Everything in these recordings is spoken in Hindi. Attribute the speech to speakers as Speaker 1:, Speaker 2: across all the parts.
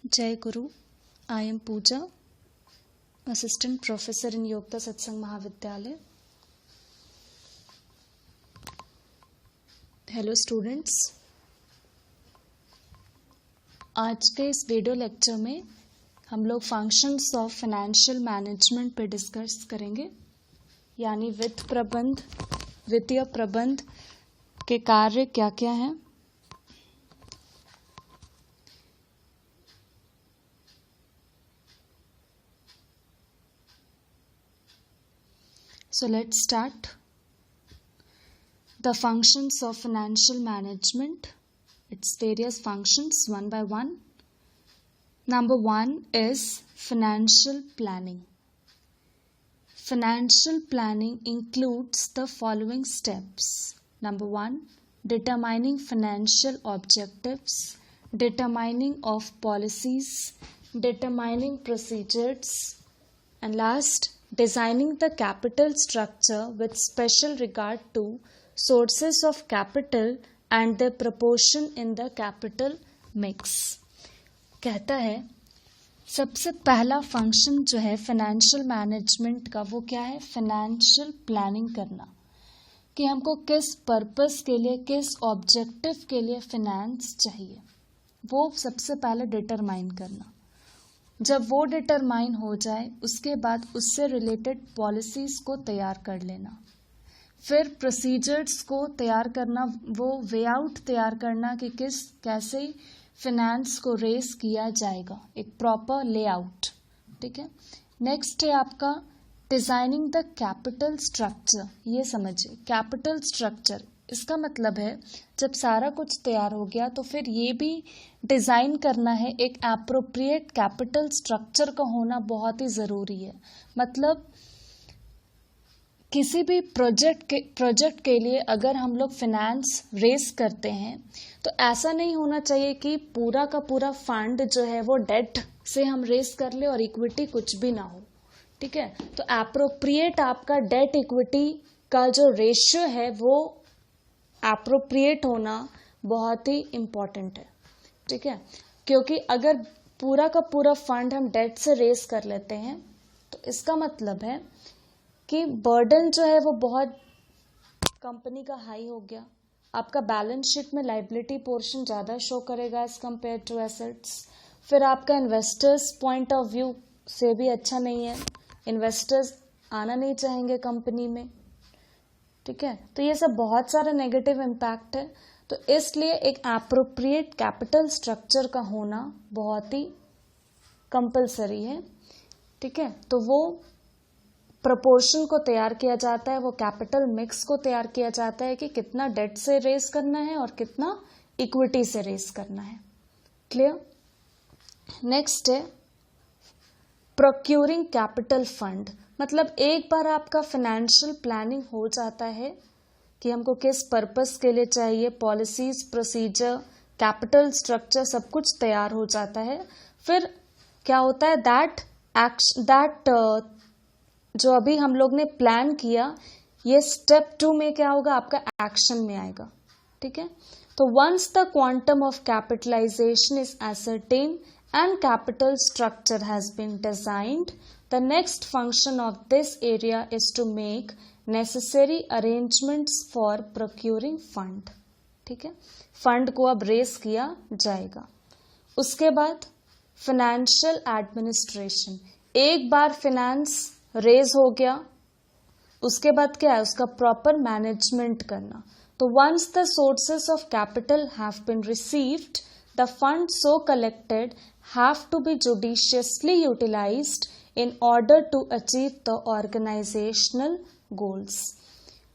Speaker 1: Jai Guru. I am Pooja, Assistant Professor in Yogta Satsang Mahavidyalaya. Hello students. आज के इस वीडियो लेक्चर में हम लोग फंक्शंस ऑफ फाइनेंशियल मैनेजमेंट पे डिस्कस करेंगे, यानी वित्त प्रबंध, वित्तीय प्रबंध के कार्य क्या क्या हैं। So let's start. The functions of financial management, its various functions one by one. Number one is financial planning. Financial planning includes the following steps. Number one, determining financial objectives, determining of policies, determining procedures, and last, designing the capital structure with special regard to sources of capital and their proportion in the capital mix. कहता है सबसे पहला फंक्शन जो है फाइनेंशियल मैनेजमेंट का वो क्या है, फाइनेंशियल प्लानिंग करना, कि हमको किस पर्पस के लिए, किस ऑब्जेक्टिव के लिए फाइनेंस चाहिए, वो सबसे पहले डिटरमाइन करना। जब वो डिटरमाइन हो जाए उसके बाद उससे रिलेटेड पॉलिसीज़ को तैयार कर लेना, फिर प्रोसीजर्स को तैयार करना, वो वे आउट तैयार करना कि कैसे फाइनेंस को रेस किया जाएगा, एक प्रॉपर लेआउट। ठीक है। नेक्स्ट है आपका डिज़ाइनिंग द कैपिटल स्ट्रक्चर। ये समझिए, कैपिटल स्ट्रक्चर इसका मतलब है जब सारा कुछ तैयार हो गया तो फिर ये भी डिज़ाइन करना है, एक एप्रोप्रिएट कैपिटल स्ट्रक्चर का होना बहुत ही ज़रूरी है। मतलब किसी भी प्रोजेक्ट के लिए अगर हम लोग फाइनेंस रेस करते हैं तो ऐसा नहीं होना चाहिए कि पूरा का पूरा फंड जो है वो डेट से हम रेस कर ले और इक्विटी कुछ भी ना हो। ठीक है। तो एप्रोप्रिएट आपका डेट इक्विटी का जो रेशियो है वो एप्रोप्रिएट होना बहुत ही इम्पॉर्टेंट है। ठीक है। क्योंकि अगर पूरा का पूरा फंड हम डेट से रेस कर लेते हैं तो इसका मतलब है कि बर्डन जो है वो बहुत कंपनी का हाई हो गया, आपका बैलेंस शीट में लाइबिलिटी पोर्शन ज़्यादा शो करेगा एज कम्पेयर टू एसेट्स। फिर आपका इन्वेस्टर्स पॉइंट ऑफ व्यू से भी अच्छा नहीं है, इन्वेस्टर्स आना नहीं चाहेंगे कंपनी में। ठीक है। तो ये सब बहुत सारा नेगेटिव इम्पैक्ट है। तो इसलिए एक एप्रोप्रिएट कैपिटल स्ट्रक्चर का होना बहुत ही कंपलसरी है। ठीक है। तो वो प्रोपोर्शन को तैयार किया जाता है, वो कैपिटल मिक्स को तैयार किया जाता है कि कितना डेट से रेस करना है और कितना इक्विटी से रेस करना है। क्लियर। नेक्स्ट है प्रोक्यूरिंग कैपिटल फंड। मतलब एक बार आपका फाइनेंशियल प्लानिंग हो जाता है कि हमको किस पर्पस के लिए चाहिए, पॉलिसीज, प्रोसीजर, कैपिटल स्ट्रक्चर सब कुछ तैयार हो जाता है, फिर क्या होता है दैट जो अभी हम लोग ने प्लान किया ये स्टेप 2 में क्या होगा, आपका एक्शन में आएगा। ठीक है। तो once the quantum of capitalization is ascertain and capital structure has been designed, the next function of this area is to make necessary arrangements for procuring fund. ठीक है। फंड को अब रेस किया जाएगा। उसके बाद फाइनेंशियल एडमिनिस्ट्रेशन। एक बार फाइनेंस रेज हो गया उसके बाद क्या है, उसका प्रॉपर मैनेजमेंट करना। तो once the sources of capital have been received, the funds so collected have to be judiciously utilized in order to achieve the organizational goals.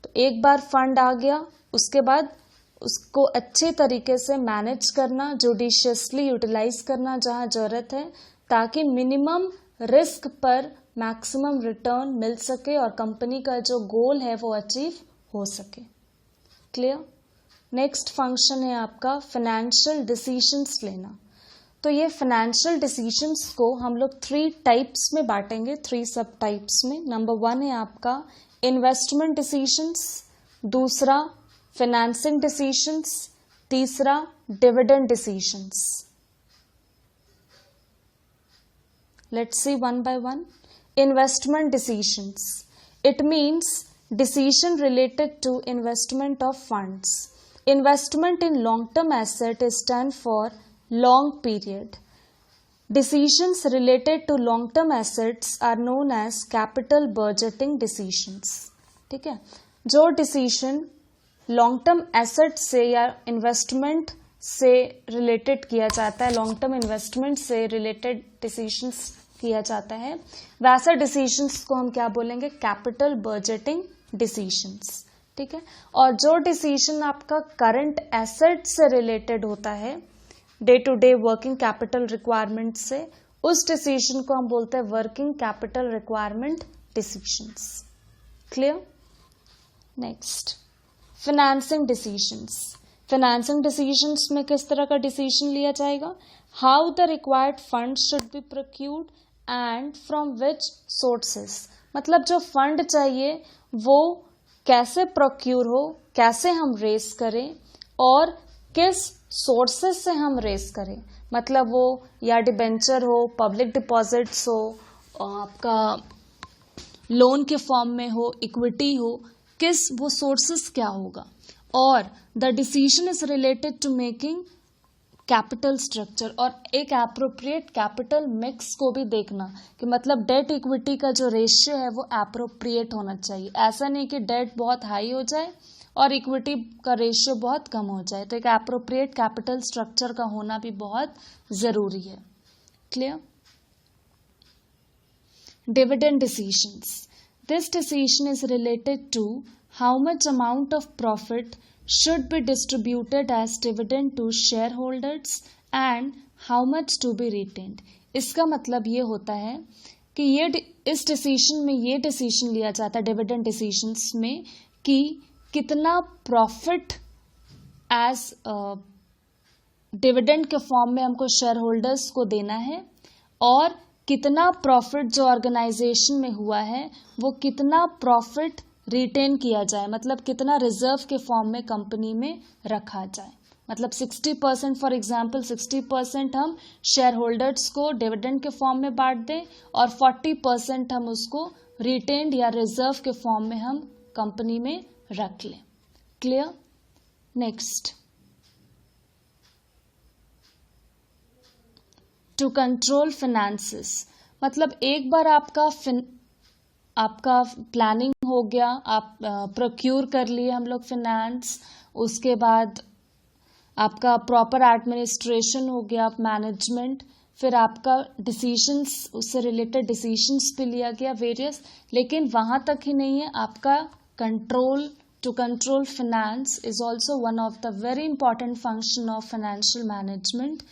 Speaker 1: तो एक बार फंड आ गया उसके बाद उसको अच्छे तरीके से मैनेज करना, जुडिशियसली यूटिलाइज करना जहाँ जरूरत है, ताकि मिनिमम रिस्क पर मैक्सिमम रिटर्न मिल सके और कंपनी का जो गोल है वो अचीव हो सके। क्लियर। नेक्स्ट फंक्शन है आपका फाइनेंशियल डिसीजंस लेना। तो ये फाइनेंशियल डिसीजंस को हम लोग 3 टाइप्स में बांटेंगे, 3 सब टाइप्स में। नंबर 1 है आपका इन्वेस्टमेंट डिसीजंस, दूसरा फाइनेंसिंग डिसीजंस, तीसरा dividend decisions. Let's see one by one. Investment decisions. It means decision related to investment of funds. Investment in long-term asset is done for long period. Decisions related to long-term assets are known as capital budgeting decisions. ठीक है, जो डिसीजन लॉन्ग टर्म एसेट से या इन्वेस्टमेंट से रिलेटेड किया जाता है, लॉन्ग टर्म इन्वेस्टमेंट से रिलेटेड डिसीजंस किया जाता है, वैसा डिसीजंस को हम क्या बोलेंगे? Capital budgeting decisions. ठीक है, और जो डिसीजन आपका करंट एसेट से रिलेटेड होता है, day to day working capital requirement से, उस डिसीजन को हम बोलते हैं working capital requirement decisions. Clear? Next, financing decisions. Financing decisions में किस तरह का डिसीजन लिया जाएगा? How the required fund should be procured and from which sources. मतलब जो फंड चाहिए वो कैसे प्रोक्यूर हो, कैसे हम रेस करें और किस सोर्सेस से हम रेस करें. मतलब वो या डिबेंचर हो, पब्लिक डिपॉजिट्स हो, आपका लोन के फॉर्म में हो, इक्विटी हो, किस वो सोर्सेस क्या होगा. और the decision is related to making capital structure, और एक एप्रोप्रिएट कैपिटल मिक्स को भी देखना कि मतलब डेट इक्विटी का जो रेशियो है वो एप्रोप्रिएट होना चाहिए. ऐसा नहीं कि डेट बहुत हाई हो जाए और इक्विटी का रेशियो बहुत कम हो जाए. तो एक एप्रोप्रिएट कैपिटल स्ट्रक्चर का होना भी बहुत जरूरी है. Clear? Dividend decisions. This decision is related to how much amount of profit should be distributed as dividend to shareholders and how much to be retained. इसका मतलब ये होता है कि इस डिसीजन में ये डिसीजन लिया जाता है डिविडेंड डिसीजंस में कि कितना प्रॉफिट एज डिविडेंड के फॉर्म में हमको शेयर होल्डर्स को देना है, और कितना प्रॉफिट जो ऑर्गेनाइजेशन में हुआ है वो कितना प्रॉफिट रिटेन किया जाए, मतलब कितना रिजर्व के फॉर्म में कंपनी में रखा जाए. मतलब 60%, फॉर एग्जांपल 60% हम शेयर होल्डर्स को डिविडेंड के फॉर्म में बांट दें और 40% हम उसको रिटेन्ड या रिजर्व के फॉर्म में हम कंपनी में रख लें. Clear? Next, to control finances. मतलब एक बार आपका प्लानिंग हो गया, आप प्रोक्यूर कर लिए हम लोग फाइनेंस, उसके बाद आपका प्रॉपर एडमिनिस्ट्रेशन हो गया, मैनेजमेंट, फिर आपका डिसीजंस, उससे रिलेटेड डिसीजंस भी लिया गया वेरियस. लेकिन वहां तक ही नहीं है, आपका control, to control finance is also one of the very important function of financial management.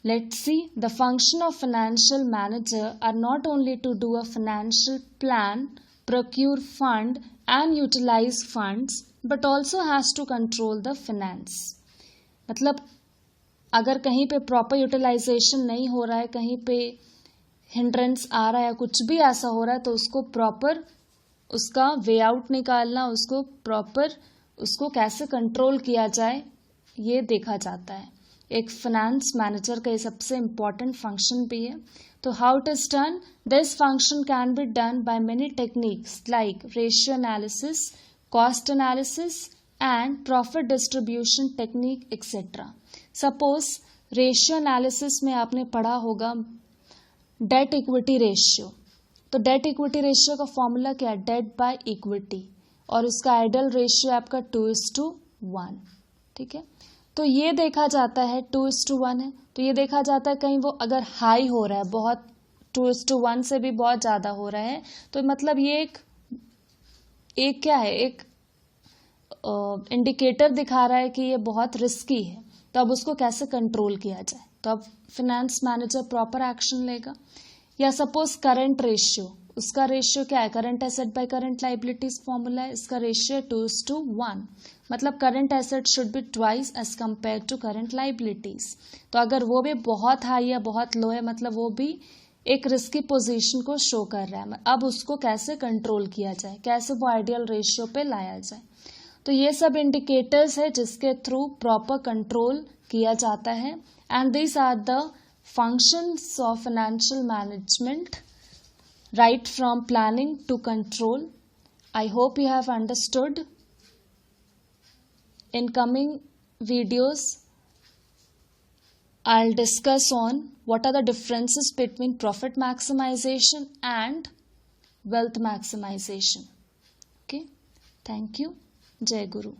Speaker 1: Let's see, the function of financial manager are not only to do a financial plan, procure fund and utilize funds, but also has to control the finance. मतलब अगर कहीं पे प्रॉपर यूटिलाइजेशन नहीं हो रहा है, कहीं पे हिंड्रेंस आ रहा है, कुछ भी ऐसा हो रहा है, तो उसको प्रॉपर उसका वे आउट निकालना, उसको प्रॉपर उसको कैसे कंट्रोल किया जाए ये देखा जाता है. एक फाइनेंस मैनेजर का ये सबसे इम्पॉर्टेंट फंक्शन भी है. तो how it is done? This function can be done by many techniques like ratio analysis, cost analysis and profit distribution technique etcetera. Suppose ratio analysis में आपने पढ़ा होगा डेट इक्विटी रेशियो. तो डेट इक्विटी रेशियो का फॉर्मूला क्या है? डेट बाय इक्विटी, और उसका आइडियल रेशियो आपका 2:1. ठीक है, तो ये देखा जाता है 2:1 है, तो ये देखा जाता है कहीं वो अगर हाई हो रहा है, बहुत 2:1 से भी बहुत ज़्यादा हो रहा है, तो मतलब ये एक क्या है, एक इंडिकेटर दिखा रहा है कि ये बहुत रिस्की है. तो अब उसको कैसे कंट्रोल किया जाए, तो अब फाइनेंस मैनेजर प्रॉपर एक्शन लेगा. या सपोज करंट रेशियो, उसका रेशियो क्या है? Current asset by current liabilities formula है, इसका रेशियो 2:1. मतलब current asset should be twice as compare to current liabilities. तो अगर वो भी बहुत हाई या बहुत लो है, मतलब वो भी एक रिस्की पोजीशन को शो कर रहा है. अब उसको कैसे कंट्रोल किया जाए, कैसे वो आइडियल रेशियो पे लाया जाए. तो ये सब इंडिकेटर्स है जिसके थ्रू प्रॉपर कंट्रोल किया जाता है. And this are the functions of financial management, right from planning to control. I hope you have understood. In coming videos, I'll discuss on what are the differences between profit maximization and wealth maximization. Okay, thank you. Jai Guru.